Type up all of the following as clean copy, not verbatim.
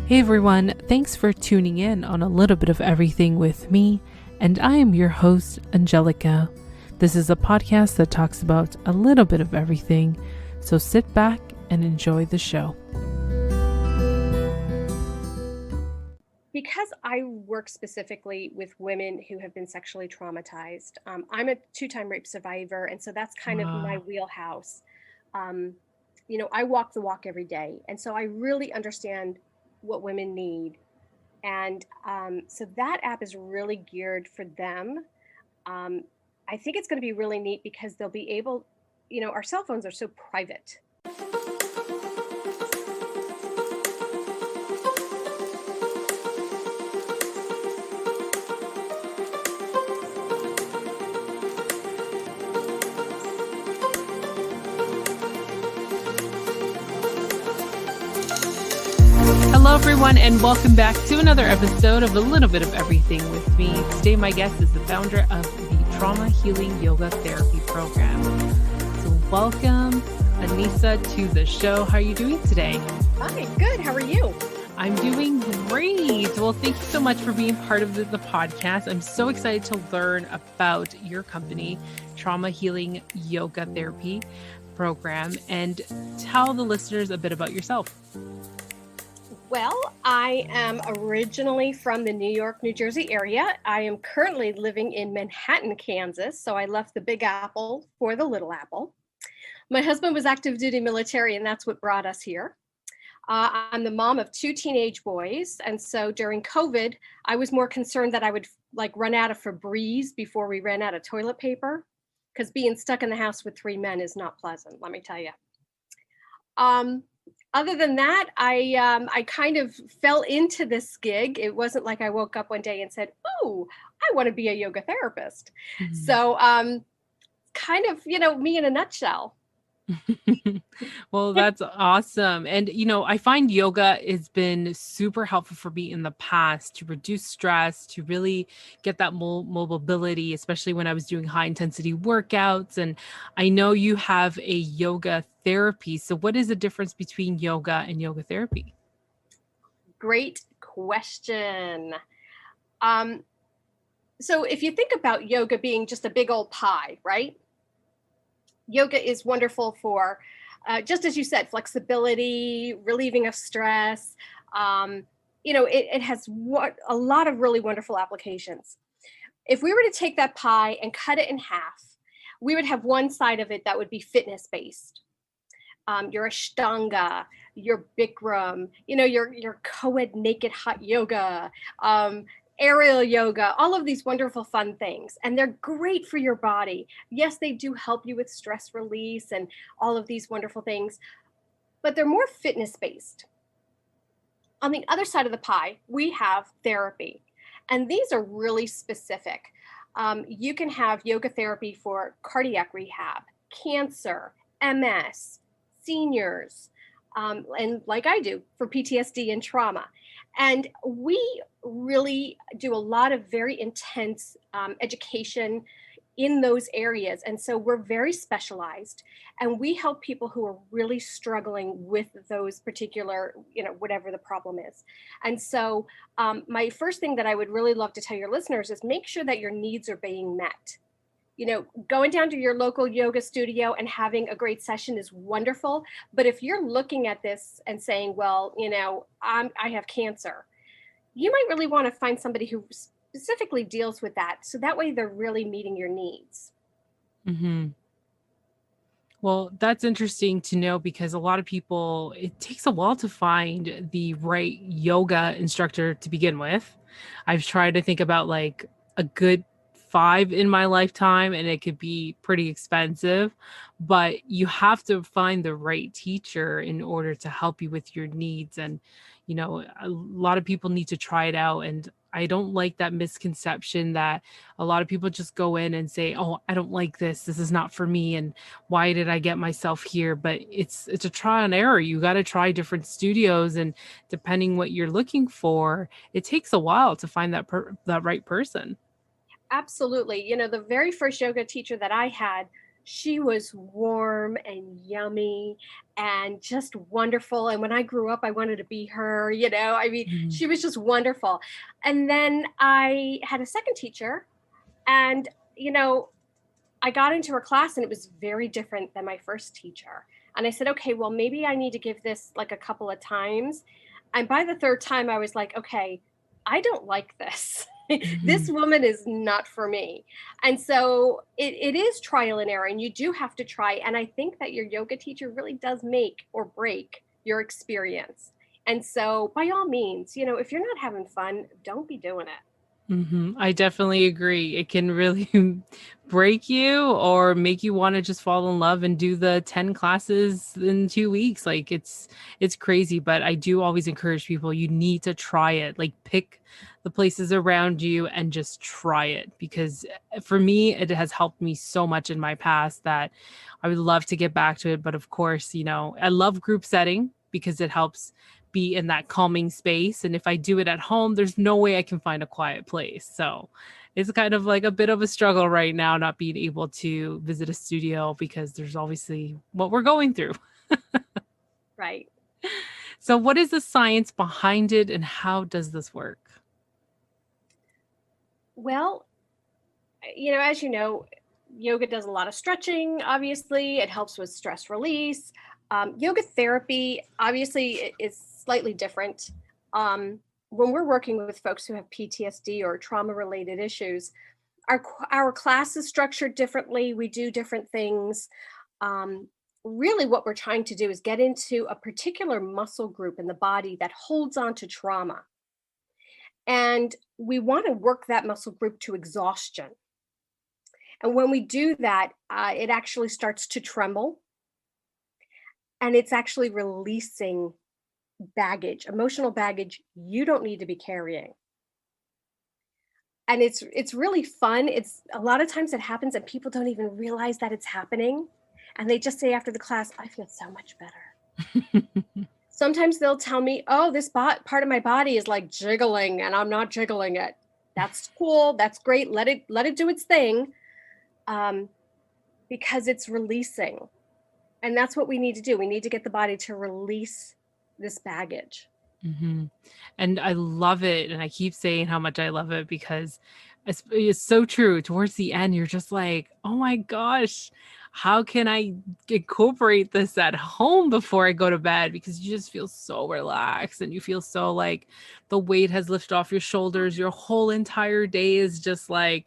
Hey everyone, thanks for tuning in on A Little Bit of Everything with me, and I am your host, Angelica. This is a podcast that talks about a little bit of everything, so sit back and enjoy the show. Because I work specifically with women who have been sexually traumatized, I'm a two-time rape survivor, and so that's kind of my Wow. wheelhouse. Um, I walk the walk every day, and so I really understand what women need. And so that app is really geared for them. Um, I think it's going to be really neat because they'll be able, our cell phones are so private. Hello everyone, and welcome back to another episode of A Little Bit of Everything with me. Today my guest is the founder of the Trauma Healing Yoga Therapy Program. So welcome, Anissa, to the show. How are you doing today? Hi, good. How are you? I'm doing great. Well, thank you so much for being part of the podcast. I'm so excited to learn about your company, Trauma Healing Yoga Therapy Program, and tell the listeners a bit about yourself. Well, I am originally from the New York, New Jersey area. I am currently living in Manhattan, Kansas. So I left the Big Apple for the Little Apple. My husband was active duty military, and that's what brought us here. I'm the mom of two teenage boys. And so during COVID, I was more concerned that I would run out of Febreze before we ran out of toilet paper, because being stuck in the house with three men is not pleasant, let me tell you. Other than that, I kind of fell into this gig. It wasn't like I woke up one day and said, "Oh, I want to be a yoga therapist." So, kind of, me in a nutshell. Well, that's awesome. And, I find yoga has been super helpful for me in the past to reduce stress, to really get that mobility, especially when I was doing high intensity workouts. And I know you have a yoga therapy. So, what is the difference between yoga and yoga therapy? Great question. Um, so if you think about yoga being just a big old pie, right? Yoga is wonderful for, just as you said, flexibility, relieving of stress. It has a lot of really wonderful applications. If we were to take that pie and cut it in half, we would have one side of it that would be fitness based. Your Ashtanga, your Bikram, your co-ed naked hot yoga, aerial yoga, all of these wonderful fun things. And they're great for your body. Yes, they do help you with stress release and all of these wonderful things, but they're more fitness based. On the other side of the pie, we have therapy. And these are really specific. You can have yoga therapy for cardiac rehab, cancer, MS, seniors, and like I do for PTSD and trauma. And we really do a lot of very intense education in those areas. And so we're very specialized, and we help people who are really struggling with those particular, whatever the problem is. And so my first thing that I would really love to tell your listeners is make sure that your needs are being met. Going down to your local yoga studio and having a great session is wonderful. But if you're looking at this and saying, well, I have cancer, you might really want to find somebody who specifically deals with that. So that way they're really meeting your needs. Hmm. Well, that's interesting to know because a lot of people, it takes a while to find the right yoga instructor to begin with. I've tried to think about like a good five in my lifetime, and it could be pretty expensive, but you have to find the right teacher in order to help you with your needs. And, a lot of people need to try it out. And I don't like that misconception that a lot of people just go in and say, "Oh, I don't like this. This is not for me." And why did I get myself here? But it's a try and error. You got to try different studios, and depending what you're looking for, it takes a while to find that right person. Absolutely. The very first yoga teacher that I had She was warm and yummy and just wonderful. And when I grew up, I wanted to be her, you know. I mean, Mhm. she was just wonderful. And then I had a second teacher, and, you know, I got into her class and it was very different than my first teacher. And I said, okay, well, maybe I need to give this like a couple of times. And by the third time, I was like, okay, I don't like this. This Mhm. woman is not for me. And so it is trial and error, and you do have to try. And I think that your yoga teacher really does make or break your experience. And so, by all means, you know, if you're not having fun, don't be doing it. I definitely agree. It can really break you or make you want to just fall in love and do the 10 classes in 2 weeks. Like it's crazy, but I do always encourage people you need to try it. Like pick the places around you and just try it because for me it has helped me so much in my past that I would love to get back to it, but of course, I love group setting because it helps be in that calming space. And if I do it at home, there's no way I can find a quiet place. So it's kind of like a bit of a struggle right now, not being able to visit a studio because there's obviously what we're going through. Right. So, what is the science behind it and how does this work? Well, you know, as you know, yoga does a lot of stretching, obviously, it helps with stress release. Yoga therapy, obviously, is slightly different. Um, when we're working with folks who have PTSD or trauma related issues, our class is structured differently. We do different things. Um, Really, what we're trying to do is get into a particular muscle group in the body that holds on to trauma. And we want to work that muscle group to exhaustion. And when we do that, it actually starts to tremble, and it's actually releasing baggage, emotional baggage you don't need to be carrying. And it's really fun. It's a lot of times it happens and people don't even realize that it's happening. And they just say after the class, I feel so much better. Sometimes they'll tell me, oh, this part of my body is like jiggling and I'm not jiggling it. That's cool. That's great. Let it do its thing. Um, because it's releasing. And that's what we need to do. We need to get the body to release this baggage. Mhm. And I love it, and I keep saying how much I love it because it's so true. Towards the end, you're just like, "Oh my gosh, how can I incorporate this at home before I go to bed?" Because you just feel so relaxed and you feel so like the weight has lifted off your shoulders. Your whole entire day is just like,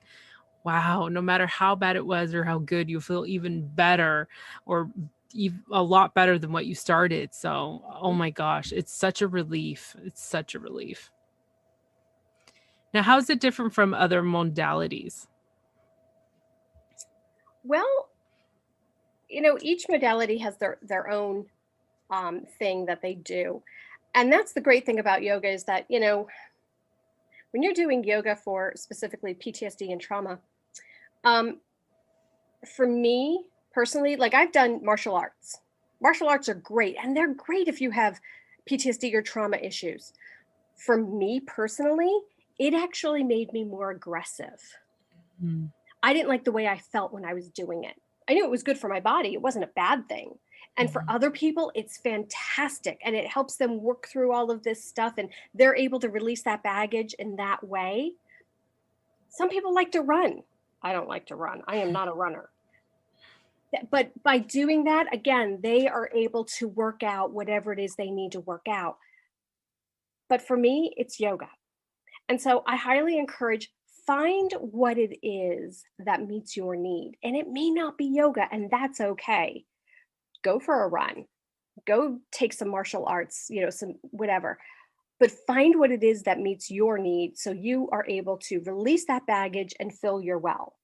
wow, no matter how bad it was or how good, you feel even better or a lot better than what you started. So, oh Mhm. my gosh, it's such a relief. It's such a relief. Now, how is it different from other modalities? Well, you know, each modality has their own thing that they do. And that's the great thing about yoga is that, you know, when you're doing yoga for specifically PTSD and trauma, um, for me personally, like I've done martial arts. Martial arts are great, and they're great if you have PTSD or trauma issues. For me personally, it actually made me more aggressive. Mm, I didn't like the way I felt when I was doing it. I knew it was good for my body, it wasn't a bad thing. And for mhm. other people, it's fantastic and it helps them work through all of this stuff and they're able to release that baggage in that way. Some people like to run. I don't like to run. I am not a runner. But by doing that, again, they are able to work out whatever it is they need to work out. But for me, it's yoga. And so I highly encourage find what it is that meets your need. And it may not be yoga, and that's okay. Go for a run, go take some martial arts, you know, some whatever. But find what it is that meets your need so you are able to release that baggage and fill your well.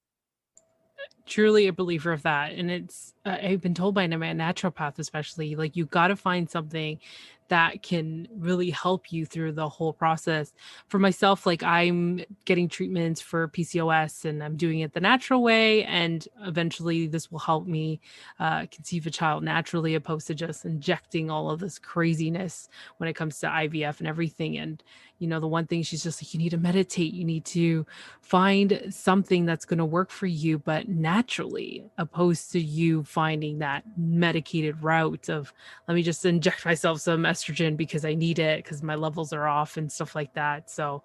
Truly a believer of that. And I've been told by a naturopath, especially, like, you got to find something that can really help you through the whole process. For myself, like I'm getting treatments for PCOS and I'm doing it the natural way. And eventually this will help me conceive a child naturally, opposed to just injecting all of this craziness when it comes to IVF and everything. And, the one thing she's just like, you need to meditate, you need to find something that's going to work for you, but naturally, opposed to you finding that medicated route of, let me just inject myself some estrogen because I need it because my levels are off and stuff like that. So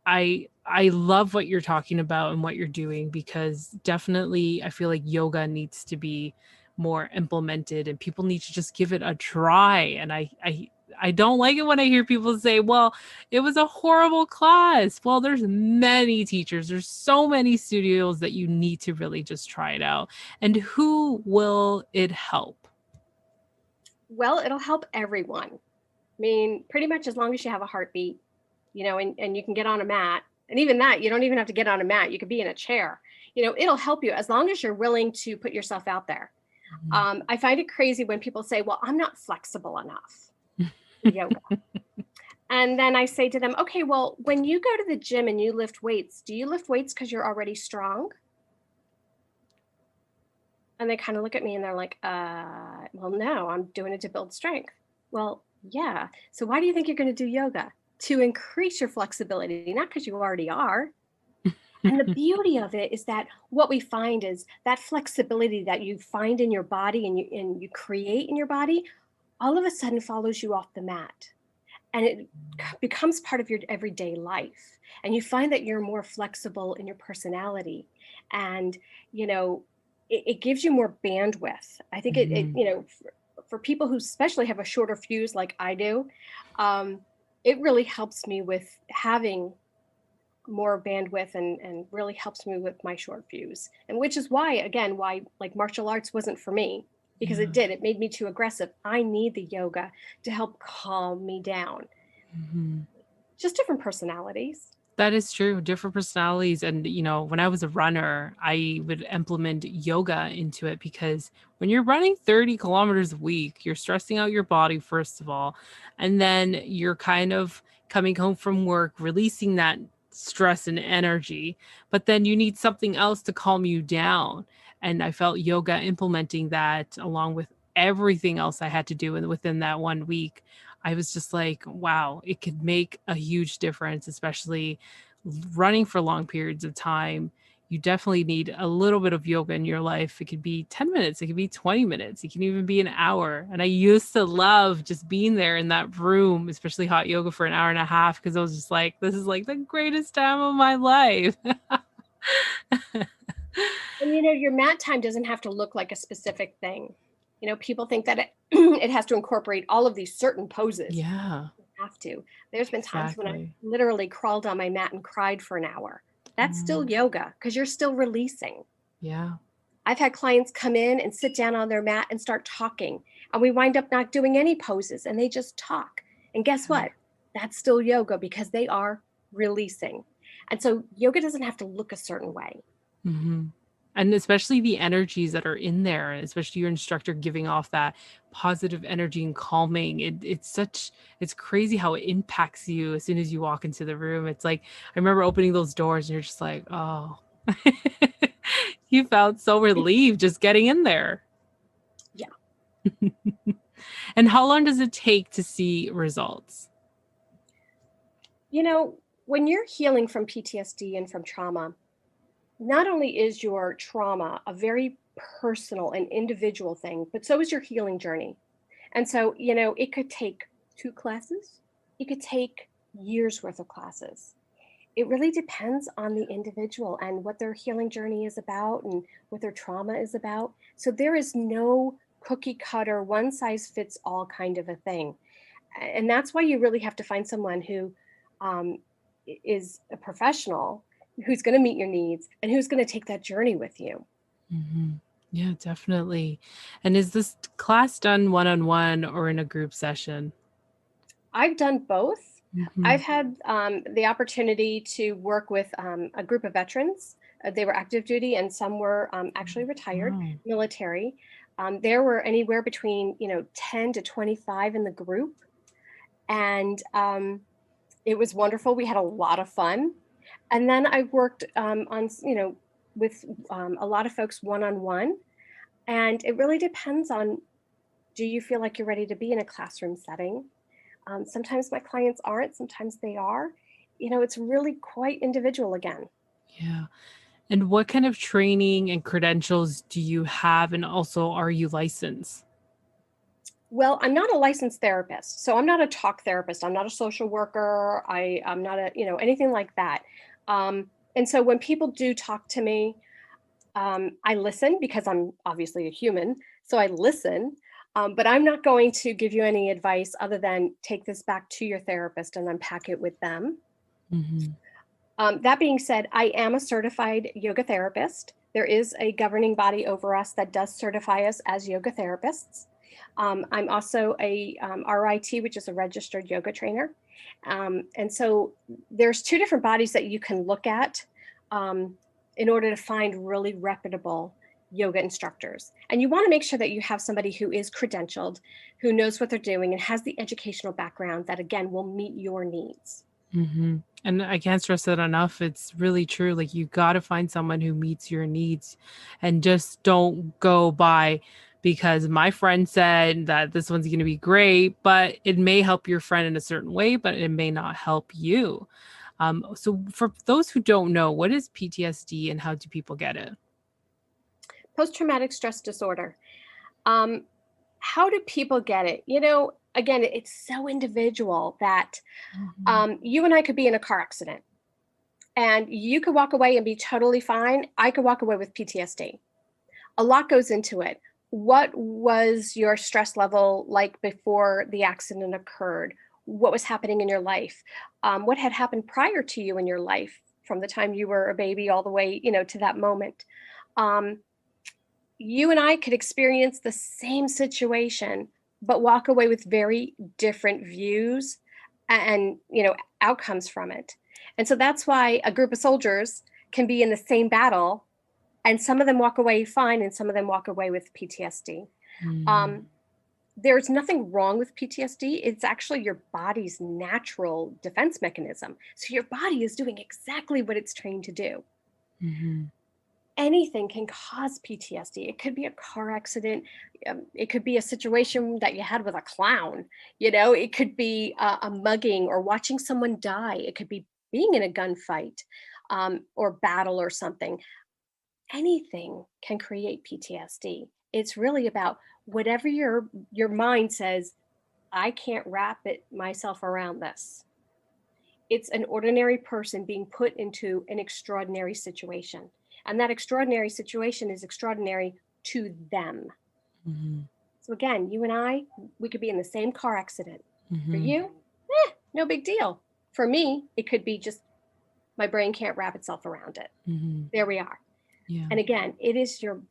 I love what you're talking about and what you're doing, because definitely I feel like yoga needs to be more implemented and people need to just give it a try. And I don't like it when I hear people say, well, it was a horrible class. Well, there's many teachers, there's so many studios that you need to really just try it out. And who will it help? Well, it'll help everyone. I mean, pretty much as long as you have a heartbeat, and you can get on a mat. And even that, you don't even have to get on a mat. You could be in a chair. It'll help you as long as you're willing to put yourself out there. Mhm. I find it crazy when people say, well, I'm not flexible enough for yoga. And then I say to them, okay, well, when you go to the gym and you lift weights, do you lift weights because you're already strong? And they kind of look at me and they're like, well, no, I'm doing it to build strength. Well, yeah. So why do you think you're going to do yoga? To increase your flexibility, not because you already are. And the beauty of it is that what we find is that flexibility that you find in your body and you create in your body, all of a sudden follows you off the mat. And it becomes part of your everyday life. And you find that you're more flexible in your personality. And, you know, it gives you more bandwidth. I think Mhm. for people who especially have a shorter fuse like I do, um, it really helps me with having more bandwidth and really helps me with my short fuse. And which is why, again, why like martial arts wasn't for me, because Yeah. it made me too aggressive. I need the yoga to help calm me down. Mhm. Just different personalities. That is true, different personalities. And, when I was a runner, I would implement yoga into it, because when you're running 30 kilometers a week, you're stressing out your body, first of all. And then you're kind of coming home from work, releasing that stress and energy. But then you need something else to calm you down. And I felt yoga implementing that along with everything else I had to do. And within that 1 week, I was just like, wow, it could make a huge difference, especially running for long periods of time. You definitely need a little bit of yoga in your life. It could be 10 minutes, it could be 20 minutes, it can even be an hour. And I used to love just being there in that room, especially hot yoga for an hour and a half, because I was just like, this is like the greatest time of my life. And your mat time doesn't have to look like a specific thing. People think that it, it has to incorporate all of these certain poses. Yeah, It doesn't have to. There's been times when I exactly. literally crawled on my mat and cried for an hour. That's still Mm, yoga because you're still releasing. yeah. I've had clients come in and sit down on their mat and start talking, and we wind up not doing any poses and they just talk. And guess Yeah. what? That's still yoga because they are releasing. And so yoga doesn't have to look a certain way. Mhm. And especially the energies that are in there, especially your instructor giving off that positive energy and calming. It's crazy how it impacts you as soon as you walk into the room. It's like I remember opening those doors and you're just like, "Oh." You felt so relieved just getting in there. Yeah. And how long does it take to see results? You know, when you're healing from PTSD and from trauma, not only is your trauma a very personal and individual thing, but so is your healing journey. And so, it could take 2 classes, it could take years worth of classes. It really depends on the individual and what their healing journey is about and what their trauma is about. So there is no cookie cutter, one size fits all kind of a thing. And that's why you really have to find someone who um, is a professional, who's going to meet your needs and who's going to take that journey with you. Mhm. Yeah, definitely. And is this class done one-on-one or in a group session? I've done both. I've Mhm. had the opportunity to work with a group of veterans. They were active duty, and some were actually retired Wow. military. There were anywhere between 10 to 25 in the group. And it was wonderful. We had a lot of fun. And then I worked on, with a lot of folks one-on-one. And it really depends on, do you feel like you're ready to be in a classroom setting? Sometimes my clients aren't, sometimes they are. It's really quite individual again. Yeah. And what kind of training and credentials do you have? And also, are you licensed? Well, I'm not a licensed therapist, so I'm not a talk therapist. I'm not a social worker. I'm not anything like that. And so when people do talk to me, I listen because I'm obviously a human. So I listen, but I'm not going to give you any advice other than take this back to your therapist and unpack it with them. Hmm. That being said, I am a certified yoga therapist. There is a governing body over us that does certify us as yoga therapists. I'm also a RIT, which is a registered yoga trainer. And so there's two different bodies that you can look at in order to find really reputable yoga instructors. And you want to make sure that you have somebody who is credentialed, who knows what they're doing, and has the educational background that, again, will meet your needs. Hmm. And I can't stress that enough. It's really true. Like, you got to find someone who meets your needs, and just don't go by because my friend said that this one's going to be great, but it may help your friend in a certain way, but it may not help you. So, for those who don't know, what is PTSD and how do people get it? Post-traumatic stress disorder. Um, how do people get it? Again, it's so individual that Mhm. you and I could be in a car accident and you could walk away and be totally fine. I could walk away with PTSD. A lot goes into it. What was your stress level like before the accident occurred? What was happening in your life? What had happened prior to you in your life from the time you were a baby all the way, to that moment? Um, you and I could experience the same situation, but walk away with very different views and, outcomes from it. And so that's why a group of soldiers can be in the same battle and some of them walk away fine and some of them walk away with PTSD. Mhm. Um, there's nothing wrong with PTSD. It's actually your body's natural defense mechanism. So your body is doing exactly what it's trained to do. Mhm. Anything can cause PTSD. It could be a car accident. It could be a situation that you had with a clown. It could be a mugging or watching someone die. It could be being in a gunfight or battle or something. Anything can create PTSD. It's really about whatever your mind says, I can't wrap it myself around this. It's an ordinary person being put into an extraordinary situation. And that extraordinary situation is extraordinary to them. Mhm. So again, you and I, we could be in the same car accident. For Mhm. you, no big deal. For me, it could be just my brain can't wrap itself around it. Mhm. There we are. Yeah. And again, it is your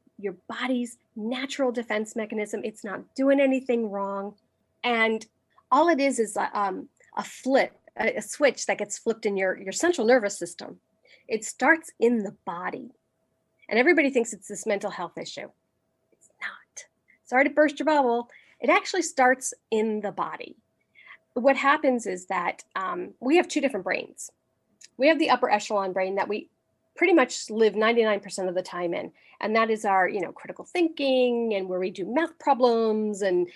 body's natural defense mechanism. It's not doing anything wrong. And all it is a flip, a switch that gets flipped in your central nervous system. It starts in the body. And everybody thinks it's this mental health issue. It's not. Sorry to burst your bubble. It actually starts in the body. What happens is that we have two different brains. We have the upper echelon brain that we pretty much live 99% of the time in. And that is our, critical thinking and where we do math problems and,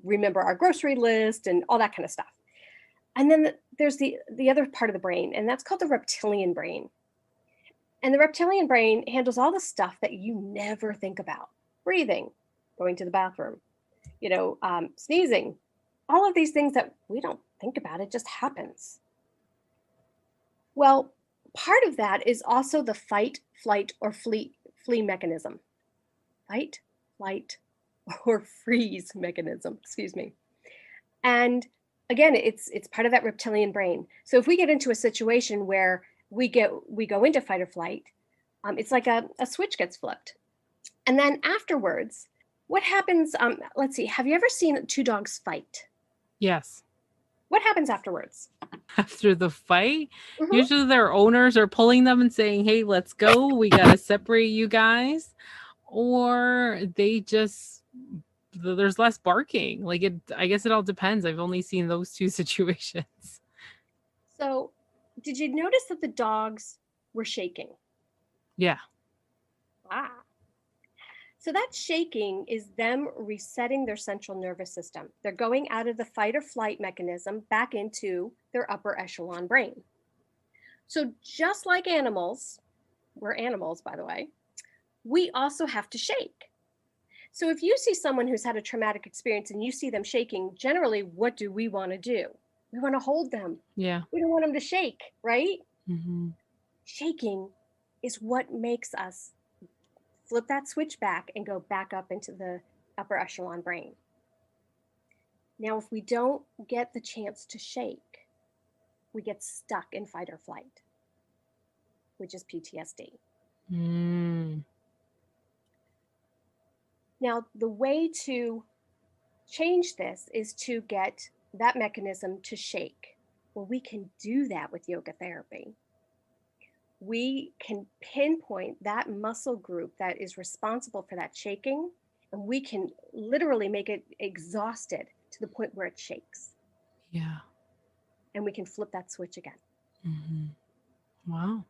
remember our grocery list and all that kind of stuff. And then there's the other part of the brain, and that's called the reptilian brain. And the reptilian brain handles all the stuff that you never think about: breathing, going to the bathroom, sneezing, all of these things that we don't think about. It just happens. Well, part of that is also the fight, flight, or flee mechanism. Fight, flight, or freeze mechanism, excuse me. And again, it's part of that reptilian brain. So if we get into a situation where we go into fight or flight, it's like a switch gets flipped. And then afterwards, what happens? Let's see, have you ever seen two dogs fight? Yes. What happens afterwards? After the fight, Mhm. usually their owners are pulling them and saying, "Hey, let's go. We got to separate you guys." Or they just there's less barking. Like I guess it all depends. I've only seen those two situations. So, did you notice that the dogs were shaking? Yeah. Ah. So that shaking is them resetting their central nervous system. They're going out of the fight or flight mechanism back into their upper echelon brain. So just like animals, we're animals, by the way, we also have to shake. So if you see someone who's had a traumatic experience and you see them shaking, generally, what do we want to do? We want to hold them. Yeah. We don't want them to shake, right? Hmm. Shaking is what makes us flip that switch back and go back up into the upper echelon brain. Now, if we don't get the chance to shake, we get stuck in fight or flight, which is PTSD. Mm. Now, the way to change this is to get that mechanism to shake. Well, we can do that with yoga therapy. We can pinpoint that muscle group that is responsible for that shaking, and we can literally make it exhausted to the point where it shakes. Yeah. And we can flip that switch again. Hmm. Wow.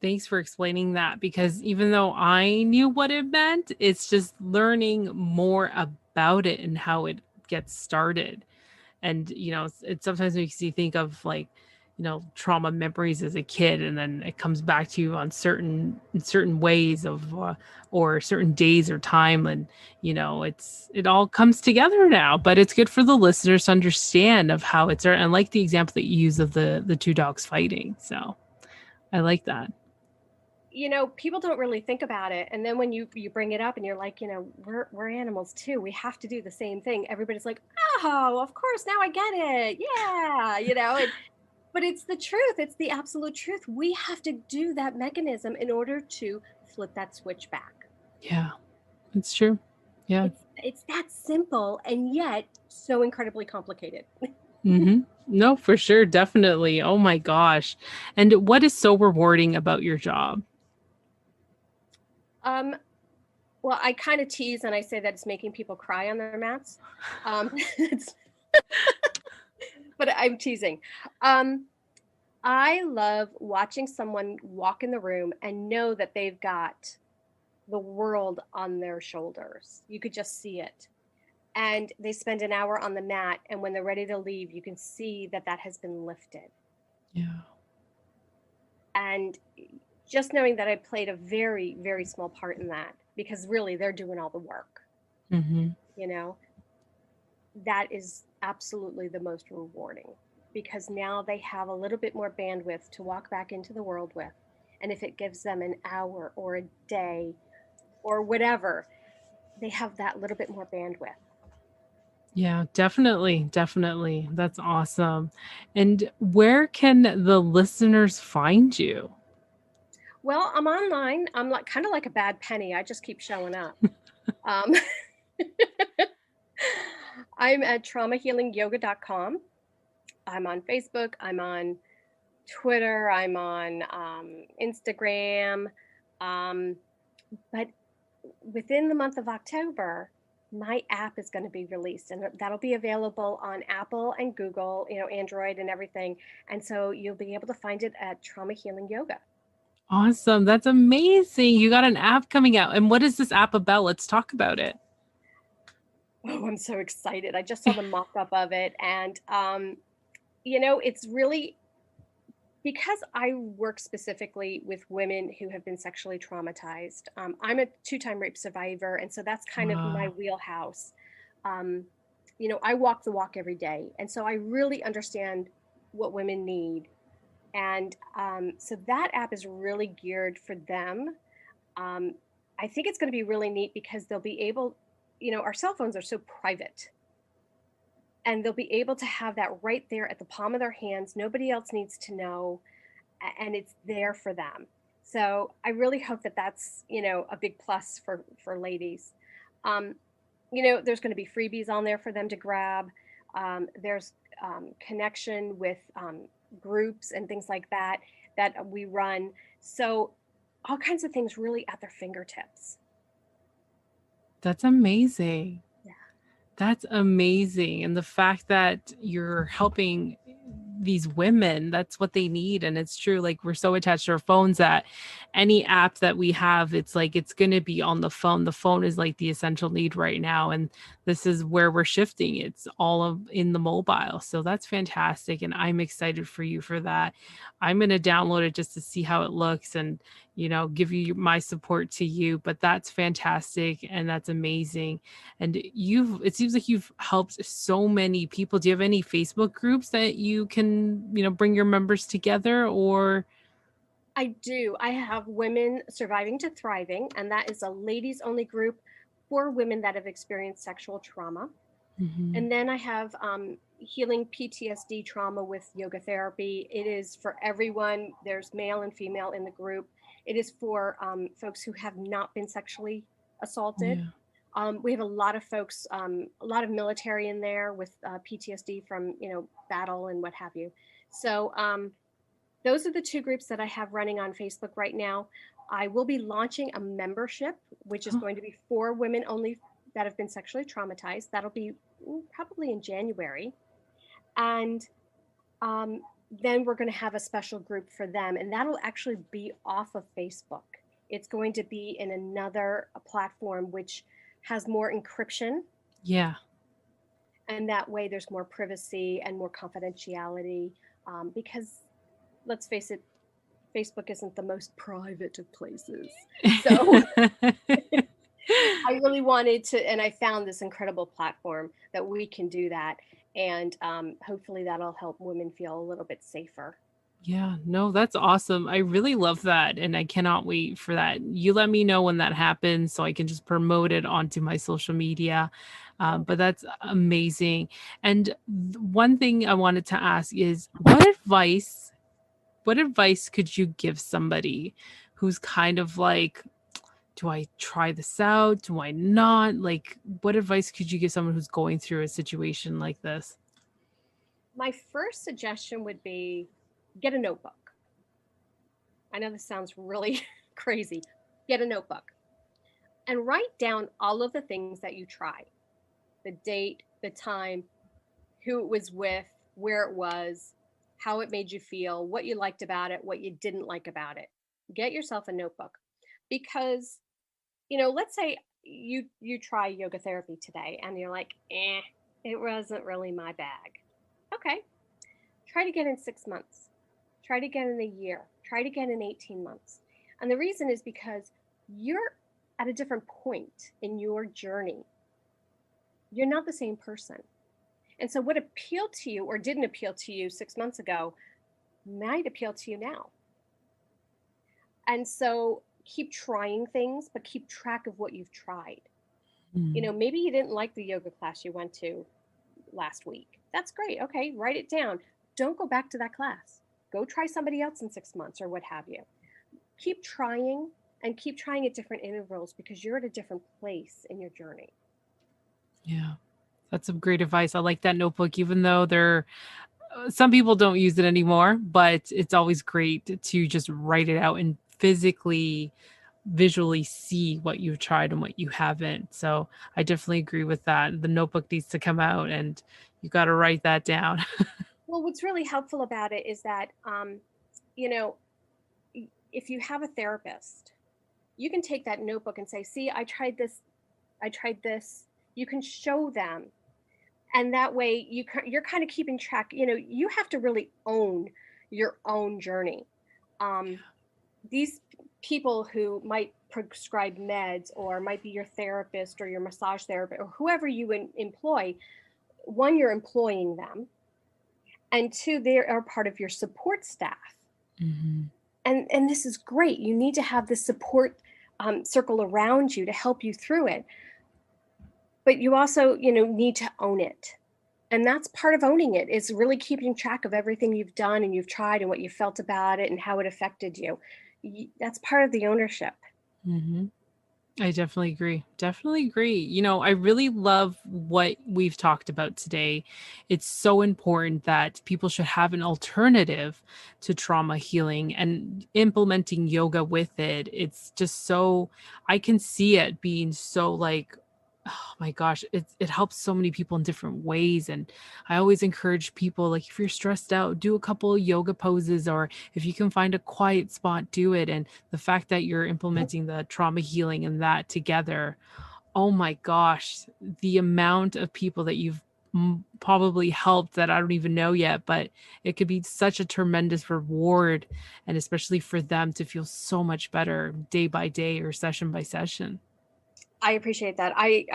Thanks for explaining that, because even though I knew what it meant, it's just learning more about it and how it gets started. And it sometimes makes you think of, like, trauma memories as a kid, and then it comes back to you on certain ways of or certain days or time, and it all comes together now. But it's good for the listeners to understand of how it's, and like the example that you use of the two dogs fighting. So I like that. People don't really think about it, and then when you bring it up and you're like, we're animals too, we have to do the same thing, everybody's like, oh, of course, now I get it, yeah, but it's the truth, it's the absolute truth. We have to do that mechanism in order to flip that switch back. Yeah, it's true. Yeah. It's that simple, and yet so incredibly complicated. Hmm. No, for sure, definitely. Oh my gosh. And what is so rewarding about your job? um well, I kind of tease and I say that it's making people cry on their mats. It's, but I'm teasing. um I love watching someone walk in the room and know that they've got the world on their shoulders. You could just see it. And they spend an hour on the mat, and when they're ready to leave, you can see that that has been lifted. Yeah. And just knowing that I played a very, very small part in that, because really they're doing all the work, Hmm. you know, that is absolutely the most rewarding, because now they have a little bit more bandwidth to walk back into the world with. And if it gives them an hour or a day or whatever, they have that little bit more bandwidth. Yeah, definitely. Definitely. That's awesome. And where can the listeners find you? Well, I'm online. I'm like kind of like a bad penny. I just keep showing up. Um, I'm at traumahealingyoga.com. I'm on Facebook. I'm on Twitter. I'm on Instagram. Um, but within the month of October, my app is going to be released, and that'll be available on Apple and Google, Android and everything. And so you'll be able to find it at Trauma Healing Yoga. Awesome. That's amazing. You got an app coming out. And what is this app about? Let's talk about it. Oh, I'm so excited. I just saw the mock up of it. And, it's really because I work specifically with women who have been sexually traumatized. I'm a two-time rape survivor, and so that's kind of my Wow. wheelhouse. Um, I walk the walk every day, and so I really understand what women need. And so that app is really geared for them. Um, I think it's going to be really neat because they'll be able, our cell phones are so private, and they'll be able to have that right there at the palm of their hands. Nobody else needs to know, and it's there for them. So I really hope that that's, a big plus for ladies. Um, there's going to be freebies on there for them to grab. There's connection with groups and things like that that we run. So all kinds of things really at their fingertips. That's amazing. Yeah. That's amazing. And the fact that you're helping these women, that's what they need. And it's true. Like, we're so attached to our phones that any app that we have, it's like it's going to be on the phone. The phone is like the essential need right now. And this is where we're shifting. It's all of in the mobile. So that's fantastic. And I'm excited for you for that. I'm going to download it just to see how it looks and, give you my support to you. But that's fantastic. And that's amazing. And it seems like you've helped so many people. Do you have any Facebook groups that you can, bring your members together or? I do. I have Women Surviving to Thriving, and that is a ladies only group for women that have experienced sexual trauma. Mhm. And then I have Healing PTSD Trauma with Yoga Therapy. It is for everyone. There's male and female in the group. It is for folks who have not been sexually assaulted. Yeah. We have a lot of folks, a lot of military in there with PTSD from battle and what have you. So those are the two groups that I have running on Facebook right now. I will be launching a membership, which is Oh, going to be for women only that have been sexually traumatized. That'll be probably in January. And then we're going to have a special group for them, and that'll actually be off of Facebook. It's going to be in another platform which has more encryption, yeah. and that way there's more privacy and more confidentiality. Because let's face it, Facebook isn't the most private of places. So I really wanted to, and I found this incredible platform that we can do that. And hopefully that'll help women feel a little bit safer. Yeah, no, that's awesome. I really love that, and I cannot wait for that. You let me know when that happens so I can just promote it onto my social media. Oh, But that's amazing. And one thing I wanted to ask is what advice could you give somebody who's kind of like, do I try this out? Do I not? Like, what advice could you give someone who's going through a situation like this? my first suggestion would be get a notebook. I know this sounds really crazy. Get a notebook and write down all of the things that you tried, the date, the time, who it was with, where it was, how it made you feel, what you liked about it, what you didn't like about it. Get yourself a notebook because, let's say you try yoga therapy today and you're like, it wasn't really my bag. Okay, try it again in 6 months. Try it again in a year. Try it again in 18 months. And the reason is because you're at a different point in your journey. You're not the same person. And so, what appealed to you or didn't appeal to you 6 months ago might appeal to you now. And so, keep trying things, but keep track of what you've tried. Mm, Maybe you didn't like the yoga class you went to last week. That's great. Okay, write it down. Don't go back to that class. Go try somebody else in 6 months or what have you. Keep trying and keep trying at different intervals because you're at a different place in your journey. yeah, that's some great advice. I like that notebook, even though some people don't use it anymore, but it's always great to just write it out and physically, visually see what you've tried and what you haven't. So I definitely agree with that. The notebook needs to come out and you got to write that down. Well, what's really helpful about it is that, you know, if you have a therapist, you can take that notebook and say, see, I tried this. I tried this. You can show them. And that way you're kind of keeping track. You have to really own your own journey. Um, these people who might prescribe meds or might be your therapist or your massage therapist or whoever you employ, one, you're employing them, and two, they are part of your support staff. Mhm. And this is great. You need to have this support circle around you to help you through it, but you also need to own it. And that's part of owning it, is really keeping track of everything you've done and you've tried and what you felt about it and how it affected you. That's part of the ownership. Mhm. I definitely agree. Definitely agree. I really love what we've talked about today. It's so important that people should have an alternative to trauma healing and implementing yoga with it. It's just so, I can see it being so like oh my gosh, it helps so many people in different ways. And I always encourage people, like, if you're stressed out, do a couple of yoga poses, or if you can find a quiet spot, do it. And the fact that you're implementing the trauma healing and that together, oh my gosh, the amount of people that you've probably helped that I don't even know yet, but it could be such a tremendous reward, and especially for them to feel so much better day by day or session by session. I appreciate that. I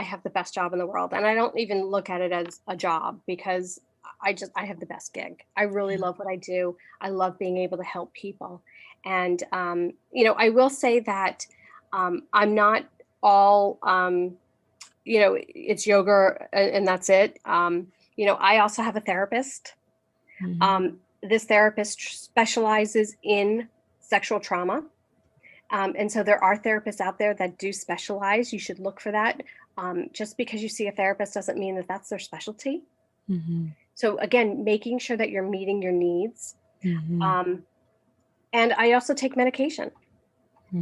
have the best job in the world, and I don't even look at it as a job because I have the best gig. I really love what I do. I love being able to help people. And I will say that I'm not all it's yoga and that's it. I also have a therapist. Mhm. This therapist specializes in sexual trauma. And so there are therapists out there that do specialize. You should look for that. Just because you see a therapist doesn't mean that that's their specialty. Mhm. So again, making sure that you're meeting your needs. Mhm. Um, and I also take medication.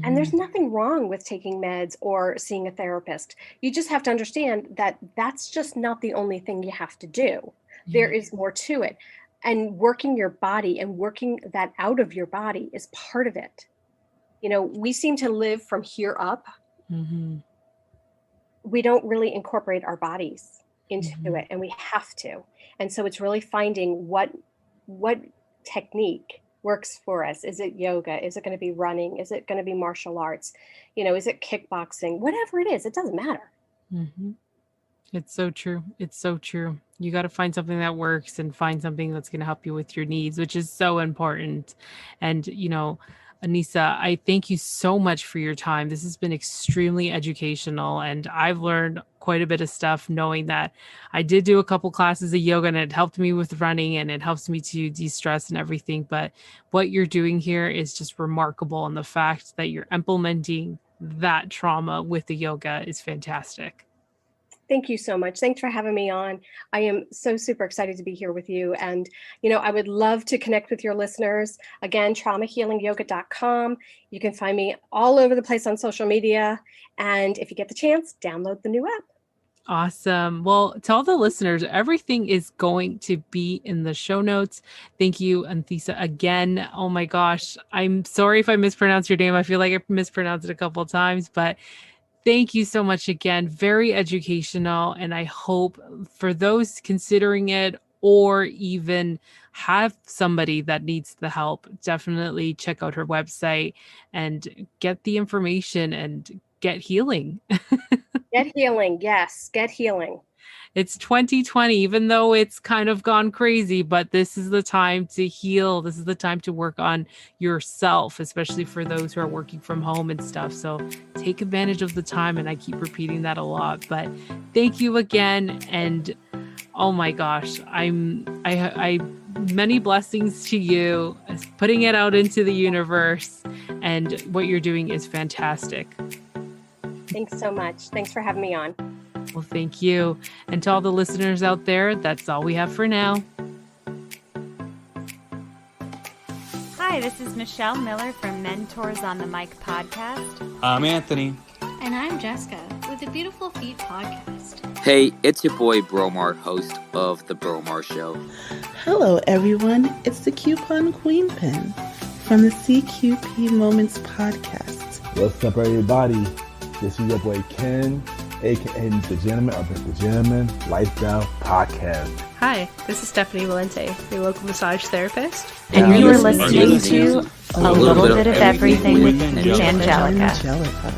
And there's Mhm. nothing wrong with taking meds or seeing a therapist. You just have to understand that that's just not the only thing you have to do. There Yeah. is more to it. And working your body and working that out of your body is part of it. We seem to live from here up. Mhm. We don't really incorporate our bodies into Mhm. it, and we have to. And so it's really finding what technique works for us. Is it yoga? Is it going to be running? Is it going to be martial arts? Is it kickboxing? Whatever it is, it doesn't matter. Mhm. It's so true. It's so true. You got to find something that works and find something that's going to help you with your needs, which is so important. And, Anissa, I thank you so much for your time. This has been extremely educational, and I've learned quite a bit of stuff knowing that I did do a couple classes of yoga and it helped me with running and it helps me to de stress and everything. But what you're doing here is just remarkable. And the fact that you're implementing that trauma with the yoga is fantastic. Thank you so much. Thanks for having me on. I am so super excited to be here with you. And, I would love to connect with your listeners. Again, traumahealingyoga.com. You can find me all over the place on social media. And if you get the chance, download the new app. Awesome. Well, to all the listeners, everything is going to be in the show notes. Thank you, Anthisa, again. Oh my gosh. I'm sorry if I mispronounced your name. I feel like I mispronounced it a couple of times, but thank you so much again. Very educational. And I hope for those considering it or even have somebody that needs the help, definitely check out her website and get the information and get healing. Get healing. Yes, get healing. It's 2020, even though it's kind of gone crazy, but this is the time to heal. This is the time to work on yourself, especially for those who are working from home and stuff. So take advantage of the time. And I keep repeating that a lot, but thank you again. And oh my gosh, I many blessings to you, putting it out into the universe. And what you're doing is fantastic. Thanks so much. Thanks for having me on. Well, thank you. And to all the listeners out there, that's all we have for now. Hi, this is Michelle Miller from Mentors on the Mic podcast. I'm Anthony. And I'm Jessica with the Beautiful Feet podcast. Hey, it's your boy Bromar, host of The Bromar Show. Hello, everyone. It's the Coupon Queen Pen from the CQP Moments podcast. What's up, everybody? This is your boy Ken, aka The Gentleman of the Gentleman Lifestyle Podcast. Hi, this is Stephanie Valente, your local massage therapist. And you are listening to A Little Bit of Everything with Angelica.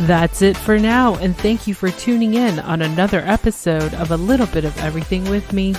That's it for now, and thank you for tuning in on another episode of A Little Bit of Everything with me,